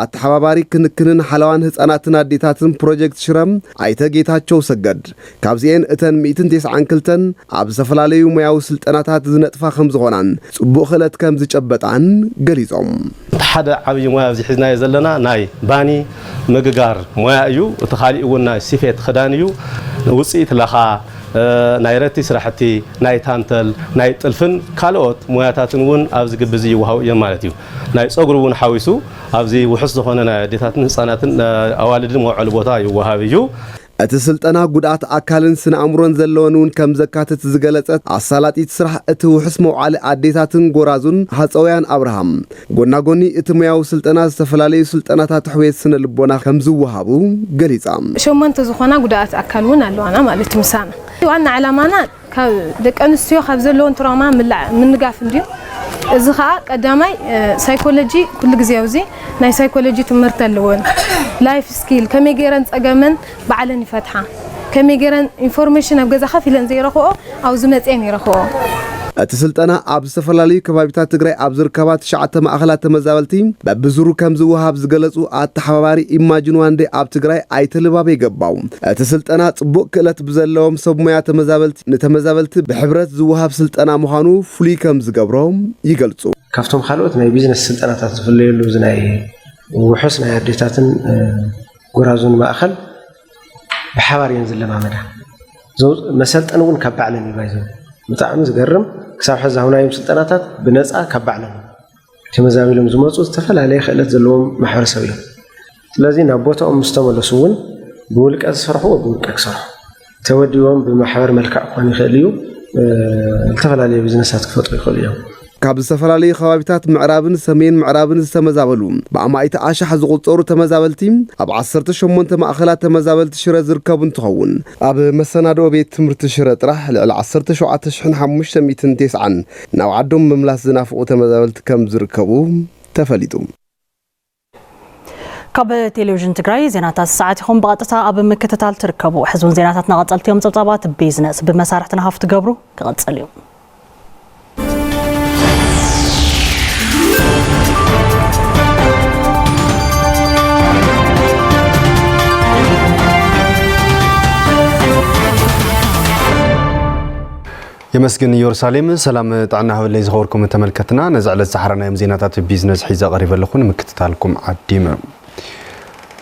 ኣተሓባባሪ ክንክንን ሓለዋን ህፃናትን ኣዴታትን ፕሮጀክት ሽረም ኣይተ ጌታቸው ሰገድ ካብዚአን እተን 192 ኣብ ዝተፈላለዩ ሙያዊ ስልጠናታት ዝነጥፋ ከም ዝኾናን ጽቡቕ ክእለት ከም ዝጨበጣን ገሊጾም ሓደ ዓብይ ሙያ ኣብዚ ሒዝናዮ ዘለና ናይ ባኒ ምግጋር ሙያ እዩ እቲ ኻሊእ እውን ናይ ስፌት ክዳን እዩ ውፅኢት ለኻ ናይ ረቲ ስራሕቲ ናይ ታንተል ናይ ጥልፍን ካልኦት ሙያታትን እውን ኣብዚ ግብዝ ይወሃቡ እዮም ማለት እዩ ናይ ፀጉሪ እውን ሓዊሱ ኣብዚ ውሑስ ዝኾነ ናይ ኣዴታትን ህፃናትን ኣዋልድን መውዓሊ ቦታ ይወሃብ እዩ እቲ ስልጠና ጉድኣት ኣካልን ስነ-ኣእምሮን ዘለዎን እውን ከም ዘካትት ዝገለጸት ኣሳላጢት ስራሕ እቲ ውሕስ መውዓሊ ኣዴታትን ጎራዙን ሃፀውያን ኣብርሃም ጎናጎኒ እቲ ሙያዊ ስልጠና ዝተፈላለዩ ስልጠናታት ሕዌት ስነ ልቦና ከም ዝወሃቡ ገሊጻ ሸሞንተ ዝኾና ጉድኣት ኣካል እውን ኣለዋና ማለት ምሳና ዋና ዓላማና ካብ ደቂ ኣንስትዮ ካብ ዘለዎን ትራውማ ምንጋፍ እንድዩ እዚ ኸኣ ቀዳማይ ሳይኮሎጂ ኩሉ ግዜ ኣብዚ ናይ ሳይኮሎጂ ትምህርቲ ኣለዎን ላይፍ ስኪል ከመይ ገይረን ፀገመን ባዕለን ይፈትሓ ከመይ ገይረን ኢንፎርሜሽን ኣብ ገዛ ከፍ ኢለን ዘይረኽኦ ኣብዚ መፅአን ይረኽኦ እቲ ስልጠና ኣብ ዝተፈላለዩ ከባቢታት ትግራይ ኣብ ዝርከባ 9 ማእኸላት ተመዛበልቲ በብዙሩ ከም ዝወሃብ ዝገለጹ ኣተሓባባሪ ኢማጂን ዋን ዴይ ኣብ ትግራይ ኣይተልባበ ይገባው እቲ ስልጠና ጽቡቕ ክእለት ብዘለዎም ሰብ ሞያ ተመዛበልቲ ብሕብረት ዝወሃብ ስልጠና ምዃኑ ፍሉይ ከም ዝገብሮም ይገልጹ ካብቶም ካልኦት ናይ ቢዝነስ ስልጠናታት ዝፍለየሉ ናይ ውሑስ ናይ ኣዴታትን ጎራዙን ማእኸል ብሓባር እየን ዘለማመዳ መሰልጠን እውን ካብ ባዕለን ይባይዘ ብጣዕሚ ዝገርም ክሳብ ሕዚ አሁናዮም ስልጠናታት ብነፃ ካብ ባዕለን ተመዛቢሎም ዝመፁ ዝተፈላለዩ ክእለት ዘለዎም ማሕበረሰብ እዮም ስለዚ ናብ ቦታኦም ምስተመለሱ እውን ብውልቀ ዝሰርሑ ብውልቀ ክሰርሑ ተወዲቦም ብማሕበር መልክዕ ክኾን ይኽእል እዩ ዝተፈላለዩ ቢዝነሳት ክፈጥሩ ይኽእሉ እዮም ካብ ዝተፈላለዩ ከባቢታት ምዕራብን ሰሜን ምዕራብን ዝተመዛበሉ ብኣማኢተ ኣሻሕ ዝቁፀሩ ተመዛበልቲ ኣብ 18 ማእኸላት ተመዛበልቲ ሽረ ዝርከቡ እንትኸውን ኣብ መሰናድኦ ቤት ትምህርቲ ሽረ ጥራሕ ልዕሊ 17590 ናብ ዓዶም ምምላስ ዝናፍቑ ተመዛበልቲ ከም ዝርከቡ ተፈሊጡ ካብ ቴሌቪዥን ትግራይ ዜናታት ሰዓት ይኹም ብቐጥታ ኣብ ምክትታል ትርከቡ ሕዝቡን ዜናታትና ቀጸልቲ እዮም ፀብጻባት ቢዝነስ ብመሳርሕትና ሃፍቲ ገብሩ ክቐጽል እዩ يمسكن يورساليم سلام طعنا هو اللي يزغوركم تملكتنا نزعل السحرنا يوم زينات بيزنس حيزا قريب لكم مكتتالكم عديم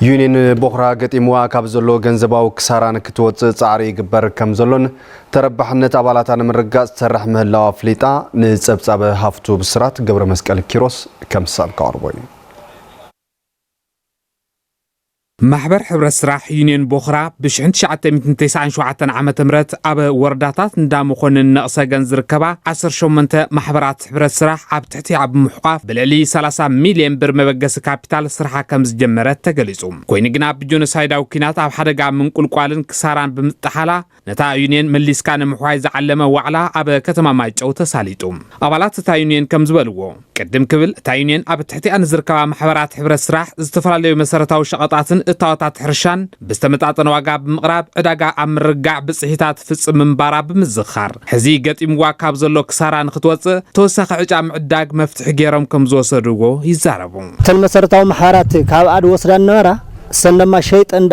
يونين بوخرا قتيموا كابزلو غنزباو كساران كتوت صعري يقبر كم زلون تربحنت ابالاتنا من رقاص تسرح مهلاو فليطا نصبصب هافتو بسرات قبر مسقل كيروس كم سال كاربوي محبر حبر السراح يونين بوخرا بشحنت شعات 1997 عام تمرت أب ورداتات ندام خون النقصة جنزر كبا 10 شومنت محبرات حبر السراح عب تحتي عب محقاف بالعلي 3 مليون بر مبقس كابيتال السراحة كمز جمرت تجلسهم كوين جناب جونسايد أو كينات عب حدا قام من كل قالن كساران بمتحالة نتا يونين مليس كان محوايز علمه وعلا أب كتما مايج أو تساليتهم أبالات تا يونين كمز بلوه قدم قبل تا يونين أب تحتي أنزر كبا محبرات حبر السراح استفرالي مسارتها وشقطات التواتات حرشان بستمتعطن واقع بمقراب عداقا أمرقع بصحيتات فص منبارا بمزخار حزي قطيم واكاب زلو كساران خطوات توسخ عجام عداق مفتح جيرم كمزو سرقو يزاربون تلمسرتاو محارات كاب عاد وصلان نورا سنما شيط عند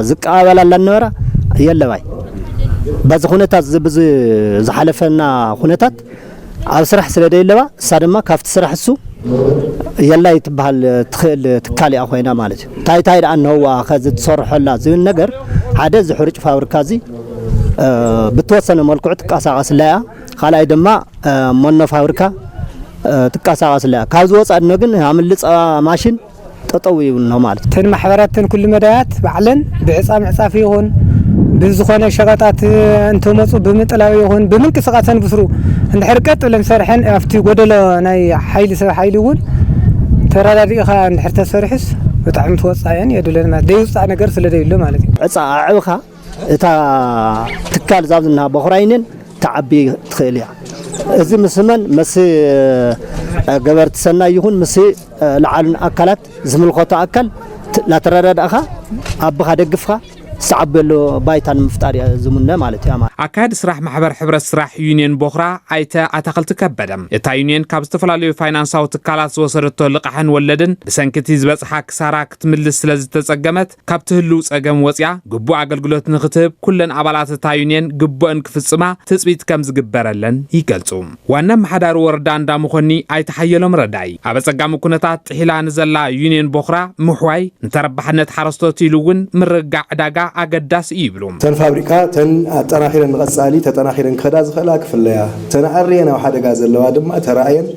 زقابلا لنورا يلا باي باز خونتات زحلفنا خونتات ኣብ ስራሕ ስለ ደይለባ ሳድማ ካፍቲ ስራሕ እሱ يلا يتبهل تخيل تكالي أخوينا مالت تاي أنه هو أخذ تصرح الله زي النجر عدد زحرج فابركازي بتوصل ملكوع تكاسا غسلاء خلا يدما من فابركا تكاسا غسلاء كازو وصل نجن عمل لص ماشين تطوي إنه مالت تن محبرات كل مدات بعلن بعصام عصافيهون بزخونه شغطات انتم مصو بمطلاويهون بمنقسقاتن بسرو ان حركت لم سرحن افتي غدل ناي حيل سب حيلون ترادادي خا ان حرت سرحس بتعم توصاين يدلن ما ديوصا ነገር ስለደይሉ ማለት ነው عصا عوخا اتا تكال زابنا بخراينن تعبي تخيليا እዚ مسمن مس ገበርት ሰናይ ይሁን مس لعالن አካላት ዝምልከቱ አካል لا ترادادخا ابخا ደግፍኻ سعبلو بايتان مفتار زمنا مالتي اما اكاد سراح محبر حبرت سراح يونيون بوخرا ايتا اتخلت كبدم اتا يونيون كاب استفلاليو فاينانساو تكالات وسرتو لقحن ولدن سنكتي زبصحا كسارا كتملس سلاز تጸገመت كاب تهلو ጸገم وصيا غبو አገልግሎት ንختب كلن አባላት اتا يونيون غبون كفصما تጽبيت كم زغبرلن يገልጹ ዋና محدار ወረዳ እንዳመኾኒ አይተሐየሎም ረዳይ አበጸጋም ኩነታት ሒላን ዘላ يونيون بوخرا محواي نتربحነት حرستوت ይሉውን ምርጋዕ ዳጋ أقداس إبلوم. تن فابريكا تن تناخيرن غصالي تناخيرن خداز خلاك فليا تن أرينا وحدا غاز اللوادم تراين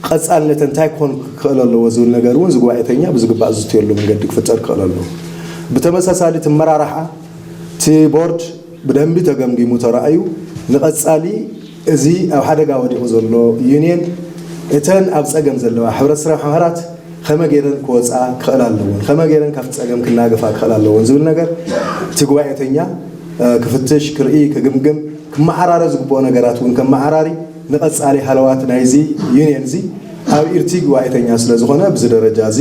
قصال نتنتاي كون كلالو وزول نغرون زغوايتنيا بزغبا زتيلو من قدك فتر كلالو بتمساسالي تمراراحا تي بورد بدنبي تغمغيمو ترايو نقصالي ازي او حدا غا ودي زلو يونيون اتن ابصغم زلوا حبرت سرا حمرات خما غيرن كوصا كلالو خما غيرن كفصغم كناغفا كلالو زول ነገር تغوايتنيا كفتش كرئي كغمغم كمحرار زغبو ነገራቱን ከመሐራሪ ንቀጻሊ حلوات ናይዚ ዩኒየን ዚ ኣብ ኢርቲ غوايتنيا ስለዝኾነ ብዝ ደረጃ ዚ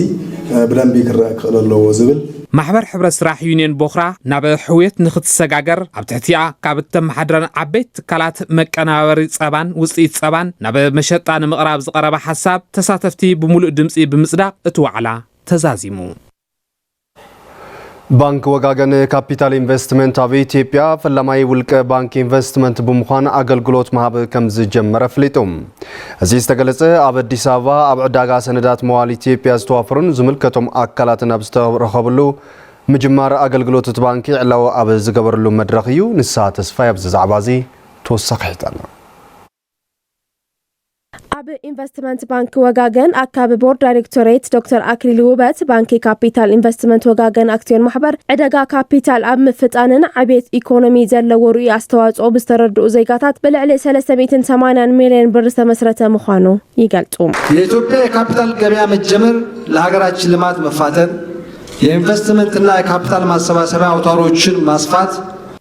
ብለምቢ ክረአ ከለሎ ዝብል محبر حبرت سراح يونيون بوخرا ناب حويت نختسغاغر اب تحتيا كابت محدرن عبيت كالات مقناوري صبان وصيت صبان ناب مشطان مقراب زقرب حساب تساتفتي بملؤ دمصي بمصداق اتوعلا تزازيمو بانك وغاغن كابيتال انفستمنت اب ኢትዮጵያ ፈላማይ ውልቀ ባንክ ኢንቨስትመንት በመሆን አገልግሎት ማህበ ከምዝ ጀመረ ፍሊጦም እዚ ዝተገለጸ ኣብ አዲስ አበባ ኣብ ዕዳጋ ሰነዳት መዋል ኢትዮጵያ ዝተዋፈሩን ዝምልከቶም አካላትን ኣብ ዝተረኸብሉ ምጅማር አገልግሎት ባንክ ዕላው ኣብ ዝገበርሉ መድረኽ እዩ ንሳ ተስፋ ያብዝ ዛዕባዚ ተወሳኺ ይጣና ኣብ ኢንቨስትመንት ባንክ ወጋገን አካብ ቦርድ ዳይሬክቶሬት ዶክተር አክሊሉ ውበት ባንክ ካፒታል ኢንቨስትመንት ወጋገን አክሲዮን ማህበር ዕዳጋ ካፒታል ኣብ ምፍጣንን ዓብየት ኢኮኖሚ ዘለዎ ሩኢ ኣስተዋጽኦ ብዝተረድኡ ዜጋታት ብልዕሊ 380 ሚሊዮን ብር ዝተመስረተ ምዃኑ ይገልጹ። የኢትዮጵያ የካፒታል ገበያ መጀመር ለሀገራችን ልማት መፋጠን የኢንቨስትመንትና የካፒታል ማሰባሰቢያ አውታሮችን ማስፋት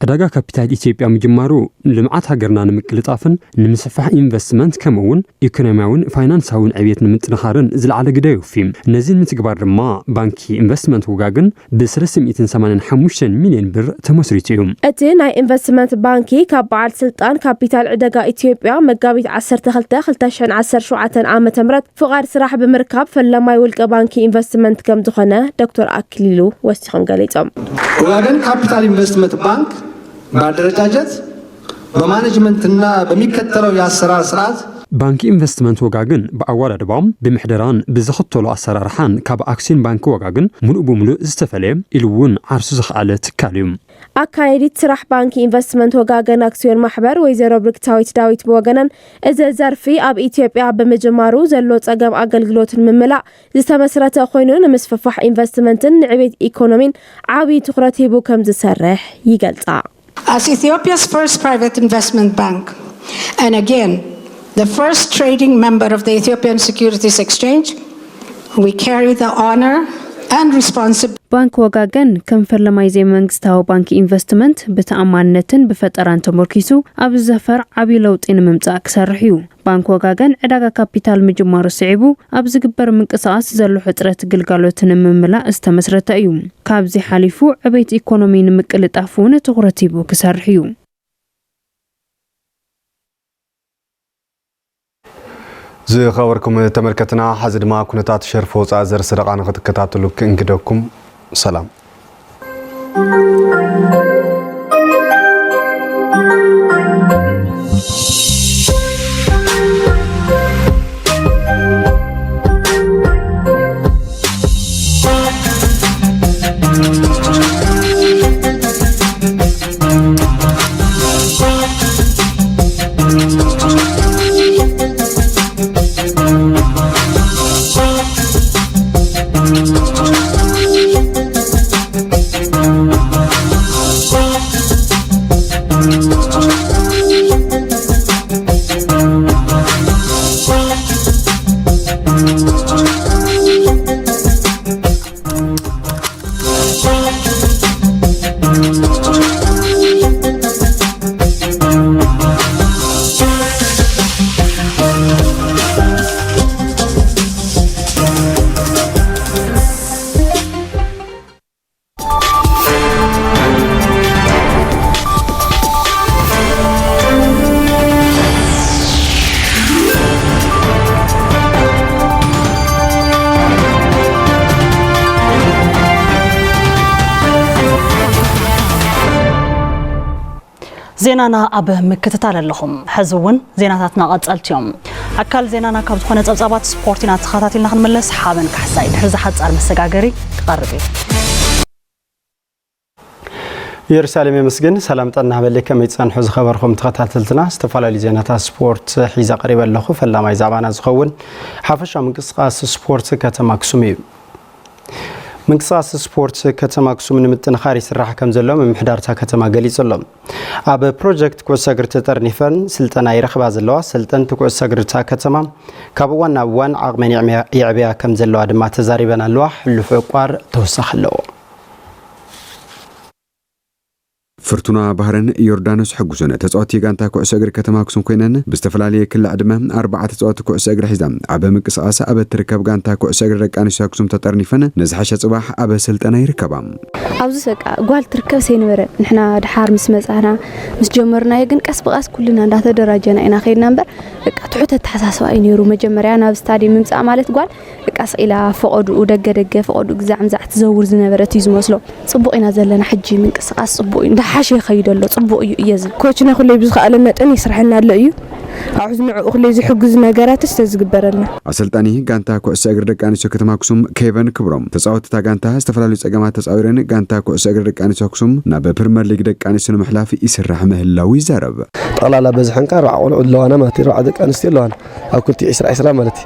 ዕዳጋ ካፒታል ኢትዮጵያ ምጅማሩ ልምዓት ሃገርና ንምቅልጣፍን ንምስፋሕ ኢንቨስትመንት ከምውን ኢኮኖሚያውን ፋይናንሳውን ዕብየት ንምጥንኻርን ዝለዓለ ግደ ይውፊም ነዚ ንምትግባር ድማ ባንኪ ኢንቨስትመንት ወጋገን ብ385 ሚሊዮን ብር ተመስሪቱ እዩ እቲ ናይ ኢንቨስትመንት ባንኪ ካብ በዓል ስልጣን ካፒታል ዕዳጋ ኢትዮጵያ መጋቢት 12 2017 ዓመተ ምህረት ፍቃድ ስራሕ ብምርካብ ፈላማይ ውልቀ ባንኪ ኢንቨስትመንት ከም ዝኾነ ዶክተር አክሊሉ ወሲኾም ገሊጾም ወጋገን ካፒታል ኢንቨስትመንት ባንክ ባደረጃጀት በማኔጅመንትና በሚከተለው የአሰራር ስርዓት ባንክ ኢንቨስትመንት ወጋገን በአዋዳድባም ብምሕደራን ብዝኽተሉ አሰራርሓን ካብ አክሲዮን ባንክ ወጋገን ሙሉእ ብሙሉእ ዝተፈለየ ኢሉውን ዓርሱ ዝኽኣለ ትካል እዩ አካይዲት ስራሕ ባንኪ ኢንቨስትመንት ወጋገን አክሲዮን ማሕበር ወይዘሮ ብርክታዊት ዳዊት በወገነን እዚ ዘርፊ ኣብ ኢትዮጵያ በመጀመሩ ዘሎ ጸገም አገልግሎትን ምምላእ ዝተመስረተ ኮይኑ ንምስፍፋሕ ኢንቨስትመንትን ንዕብየት ኢኮኖሚን ዓብይ ትኹረት ሂቡ ከም ዝሰርሕ ይገልጻ። As Ethiopia's first private investment bank, and again, the first trading member of the Ethiopian Securities Exchange, we carry the honor and responsibility. ባንክ ወጋገን ከም ፈላማይ መንግስታዊ ባንክ ኢንቨስትመንት በተአማንነትን በፈጠራን ተመርኪሱ ኣብ ዘፈር ዓብይ ለውጥ ንምምጻእ ክሰርሕ እዩ። ባንክ ወጋገን ዕዳጋ ካፒታል ምጅማሩ ስዒቡ ኣብ ዝግበር ምንቅስቃስ ዘሎ ሕጽረት ግልጋሎትን ምምላእ ዝተመስረተ እዩ። ካብዚ ሓሊፉ ዕብየት ኢኮኖሚ ንምቅልጣፉን ትኹረት ሂቡ ክሰርሕ እዩ። ዝኸበርኩም ተመልከትና ሓዚ ድማ ኩነታት ሸርፎ ወፃእ ዘር ሰደቃ ንኽትከታተሉ ክንግደኩም ሰላም زينانا أب مكتتال لهم حزون زيناتنا قتلتهم أكل زينانا كابت خونة أبزابات سبورتنا تخاطات لنا نملس حابن كحسايد حرز حد صار مسجاجري قربي يرسالي مسجن سلامتنا عليك ميتسان حز خبركم تخاطلتنا استفعل زينات سبورت حيزة قريبة لخو فلا ما يزعبنا زخون حفش من قصاص سبورت كتماكسومي من قصاص سبورت كتما أكسوم نمتن خارج الراحة كم زلهم من محدارتها كتما قلي زلهم أب بروجكت كوساقر تترنفن سلطنا يرخب زلوا سلطن تكوساقر تا كتما كابوانا وان عقمين يعبيها كم زلوا دما تزاريبنا اللوح اللي في أقوار توسخ اللو فرتونا بحرن يوردانوس حقوسنا تزوات يغانتا كوعس اغر كتما اكسوم كوينن بستفلالي كل عدمه 4 تزوات كوعس اغر حزام ابا منقساس ابا تركب غانتا كوعس اغر رقانيس اكسوم تطرنيفن نزحشه صباح ابا سلطنا يركبام ابز سقا غوال تركب سينبر نحنا دحار مس مصانا مس جمرنا يغن قس بقاس كلنا اندا تدراجنا اينا خيدنا نمبر بقى تحوت تحساسوا اي نيرو مجمريا نا ستاديوم مصا مالت غوال قاس الى فقدو دغدغ فقدو غزعم زع تزور زنبرت يزمسلو صبوينا زلنا حجي منقساس صبوين حاشي خيدلو صبو እዩ እየዝ ኮችና ኩለይ ብዝኻለ መጠን ይስርሐና ኣሎ እዩ አሁን ንዑ ኩለይ ዝሕግዝ ነገራት ዝተዝግበረልና አሰልጣኒ ጋንታ ኮዕሶ እግሪ ደቂ አንስትዮ ከተማ አክሱም ኬቨን ክብሮም ተጻወትታ ጋንታ ዝተፈላለዩ ጸገማት ተጻዊረን ጋንታ ኮዕሶ እግሪ ደቂ አንስትዮ አክሱም ናብ ፕሪሚየር ሊግ ደቂ አንስትዮ ንምሕላፍ ይስራሕ ምህላው ይዛረብ ጠቅላላ በዝሕንካ ራዕቆል ለዋና ማለት ራዕ ደቂ አንስትዮ ለዋና ኣብ ኩልቲ 20 ማለት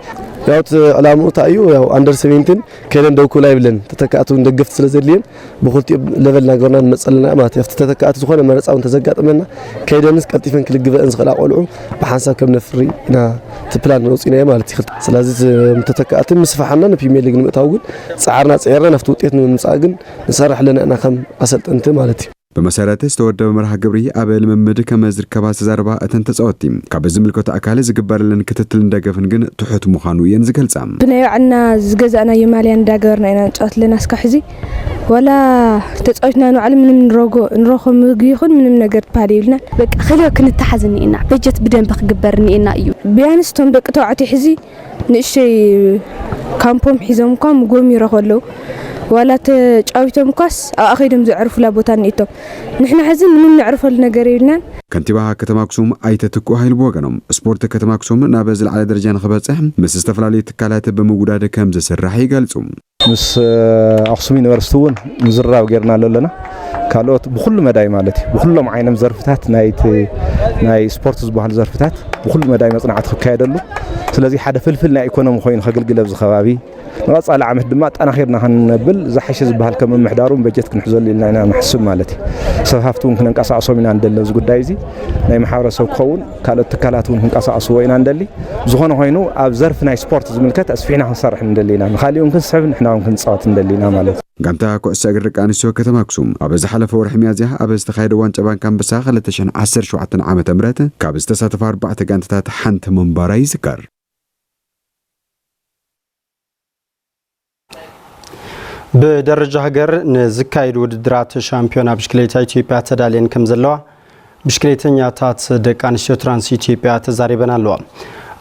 ያውት አላሙ ታዩ ያው አንደር 17 ከለን ደውኩ ላይ ብለን ተተካቱ እንደግፍት ስለዘልየን በኩልቲ ሌቨል ነገርና መጸለና ማለት ያፍት ተተካቱ ዝኾነ መረጻውን ተዘጋጥመና ከይደንስ ቀጥፈን ክልግበ እንስخላ ቆልዑ በሐሳብ ከም ነፍሪና ትፕላን ወጽና ማለት ይኽል ስለዚህ ተተካቱ ምስፋሕና ንፕሪሚየር ሊግ ንምእታውን ጻዕርና ጻዕርና ነፍት ውጤት ንምምጻግን ንሰርሕ ለና ከም አሰልጠንተ ማለት بمسارات استودع مرح جبري قبل من مد كمزر كباس زربا أتن تزاوتيم كابز ملكة أكال زجبر لن كتتل داجفن جن تحت مخانوين زجل سام بنيو عنا زجزنا يماليان داجرنا إن تقتل لنا سكحزي ولا تزاوتنا نعلم من نروخ مجيخون من نجرت باريلنا بق خليه كنت تحزني إنا بجت بدن بق جبرني إنا أيو بيانستون بق توعتي حزي نشي كامبوم حزام كام قومي رخلو ولا تجاوبتهم كاس أخيرهم زعرفوا لابوتان إيتهم نحن حزن من نعرف النجارينا كنتبها كتما أكسوم أيتتكو هاي البوغنم سبورت كتما أكسوم نابزل على درجة خبازهم مس استفلالي تكالات بموجودات كمز سرحي قالتهم مس أقسمين ورستون مزرع وغيرنا لنا كالوت بكل مداي مالتي بكل معينم زرفتات ناي سبورتس بحال زرفتات بكل مداي مصنعات خكايدلو ስለዚህ ሓደ ፍልፍልና ኢኮኖሚ ኮይኑ ከገልግል ኣብ ዝኸባቢ ንቐጻሊ ዓመት ድማ ጠናኺርና ክንብል ዝሓሸ ዝበሃል ከም ምሕዳሩን በጀት ክንሕዘሉ ኢልና ኢና ንሕስብ ማለት እዩ ሰብ ሃፍቱን ክንንቀሳቀሶም ኢና እንደለ እዚ ጉዳይ እዚ ናይ ማሕበረሰብ ክኸውን ካልኦት ትካላትን ክንቀሳቀስዎ ኢና እንደሊ ዝኾነ ኮይኑ ኣብ ዘርፍ ናይ ስፖርት ዝምልከት ኣስፊሕና ክንሰርሕ እንደሊ ኢና ንኻሊኡን ክንስሕብ ንሕና እውን ክንፃወት እንደሊ ኢና ማለት ጋንታ ኮዕሶ እግሪ ደቂ አንስትዮ ከተማ አክሱም ኣብ ዝሓለፈ ወርሒ ሚያዝያ ኣብ ዝተኻየደ ዋንጫ ባንክ ኣንበሳ 2017 ዓመተ ምህረት ካብ ዝተሳተፉ 4 ጋንታታት ሓንቲ መንበራ ይዝከር بدرجة هجر نزكايد ودرات شامبيون بشكليتا إثيوبيا تدالين كم زلوا بشكليتنيا تات دكان شوترانس إثيوبيا تزاربنا لوا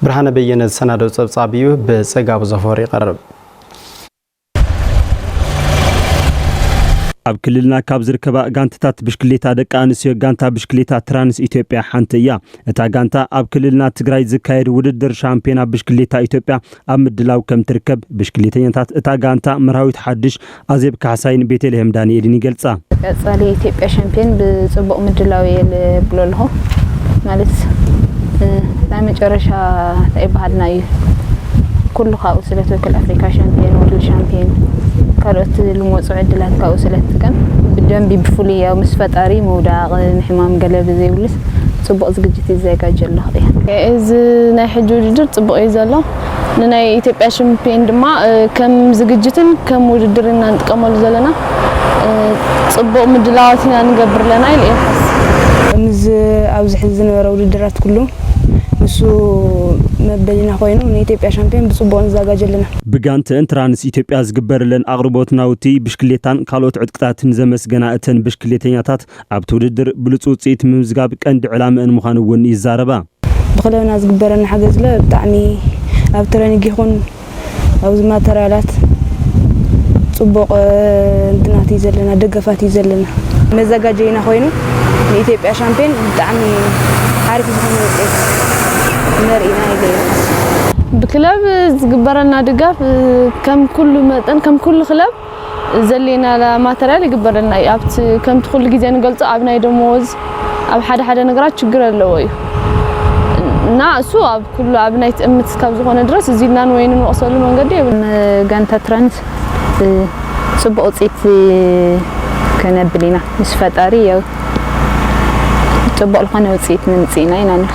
برهان بين السنة صابيو بسجاب زفوري قرب ኣብ ክልልና ካብ ዝርከባ ጋንታታት ብሽክሌታ ደቂ አንስትዮ ጋንታ ብሽክሌታ ትራንስ ኢትዮጵያ ሓንቲ እያ እታ ጋንታ ኣብ ክልልና ትግራይ ዝካየድ ውድድር ሻምፒዮና ብሽክሌታ ኢትዮጵያ ኣብ ምድላው ከም ትርከብ ብሽክሌተኛታት እታ ጋንታ መራዊት ሓድሽ ኣዜብ ካሕሳይን ቤተልሔም ዳንኤልን ይገልጻ ቀጻሊ ኢትዮጵያ ሻምፒዮን ብጽቡቕ ምድላው የብለልሆ ማለት ናይ መጨረሻ ታይባሃልና እዩ ኩሉ ካኡ ስለተወከል አፍሪካ ሻምፒዮን ወርልድ ሻምፒዮን ካልኦት ልሞጽ ዕድላት ካኡ ስለትከም ብደንብ ብፍሉይ ያው ምስ ፈጣሪ መውዳቕ ንሕማም ገለብ ዘይብልስ ጽቡቕ ዝግጅት ይዘጋጀ ኣሎ እዚ ናይ ሕጂ ውድድር ጽቡቕ እዩ ዘሎ ንናይ ኢትዮጵያ ሻምፒዮን ድማ ከም ዝግጅትን ከም ውድድርና ንጥቀመሉ ዘለና ጽቡቕ ምድላዋት ኢና ንገብር ለና ኢል ይሓስ እዚ ኣብዚ ሕዚ ዝነበረ ውድድራት ኩሉ ንሱ መበልና ኮይኑ ንኢትዮጵያ ሻምፒዮን ብጽቡቕ ንዘጋጀለና ብጋንተን ትራንስ ኢትዮጵያ ዝግበረለን ኣቕርቦት ናውቲ ብሽክሌታን ካልኦት ዕጥቅታትን ዘመስገና እተን ብሽክሌተኛታት ኣብ ውድድር ብሉጽ ውጽኢት ምምዝጋብ ቀንዲ ዕላምአን ምዃኑ እውን ይዛረባ ብኽለና ዝግበረና ሓገዝ ለ ብጣዕሚ ኣብ ትሬኒንግ ይኹን ኣብ ማተርያላት ጽቡቕ እንትናት እዩ ዘለና ደገፋት እዩ ዘለና መዘጋጀይና ኮይኑ ንኢትዮጵያ ሻምፒዮን ብጣዕሚ ሓሪፍ ዝኾነ ውፅኢት ነርኢና ኢለ بكلاب زجبرنا دقاف كم كل متن كم كل خلاب زلينا لا ماتريال يجبرنا يابت كم تدخل جزء نقلت أبنا يدموز أب حدا نقرأ شجر اللوي ناسو أب كل أبنا يتأمت كابز خنا درس زيدنا وين نوصلون ونقدي جانتا ترانس سبقت كنا بلينا مش فتارية سبق الخنا وصيت من سينا ينال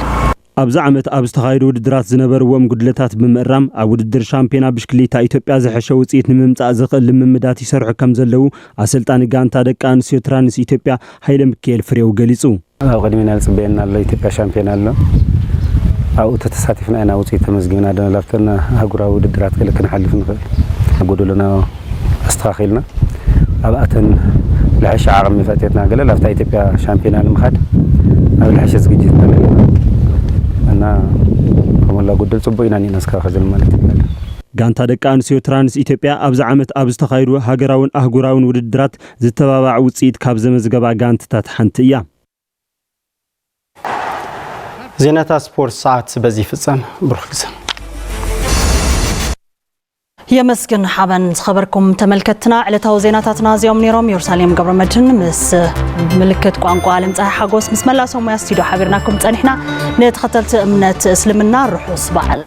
ኣብዚ ዓመት ኣብ ዝተኻየዱ ውድድራት ዝነበርዎም ጉድለታት ብምእራም ኣብ ውድድር ሻምፒዮና ብሽክሌታ ኢትዮጵያ ዝሐሸ ውፅኢት ንምምጻእ ዝኽእል ልምምዳት ይሰርሑ ከም ዘለዉ ኣሰልጣኒ ጋንታ ደቂ ኣንስትዮ ትራንስ ኢትዮጵያ ሃይለ ሚካኤል ፍሬው ገሊጹ ኣብ ቅድሚና ዝፅበየና ኣሎ ኢትዮጵያ ሻምፒዮና ኣሎ ኣብኡ ተሳቲፍና ኢና ውፅኢት ተመዝጊብና ደላፍተና ኣህጉራዊ ውድድራት ገለ ክንሓልፍ ንኽእል ጎደሎና ኣስተኻኺልና ኣብኣተን ልሕሻ ዓቕሚ ፈትየትና ገለ ላፍታ ኢትዮጵያ ሻምፒዮና ንምኻድ ኣብ ልሕሸ ዝግጅትና እና ከሞላ ጎደል ጽቡቅ ኢና ንስካ ከዘን ማለት ይላል ጋንታ ደቂ ኣንስትዮ ትራንስ ኢትዮጵያ ኣብዚ ዓመት ኣብ ዝተኻየዱ ሃገራውን ኣህጉራውን ውድድራት ዝተባባዕ ውፅኢት ካብ ዘመዝገባ ጋንታታት ሓንቲ እያ ዜናታት ስፖርት ሰዓት በዚህ ፍጻም ብሩክ ግዜ يمسكن حبن خبركم تملكتنا علتاو زيناتاتنا زيوم نيروم يرساليم قبر مدن مس ملكت قوانقو عالم صحي حقوس بسم الله سوما يستيدو حبرناكم تانحنا نتختلت امنات اسلمنا الرحوس بعل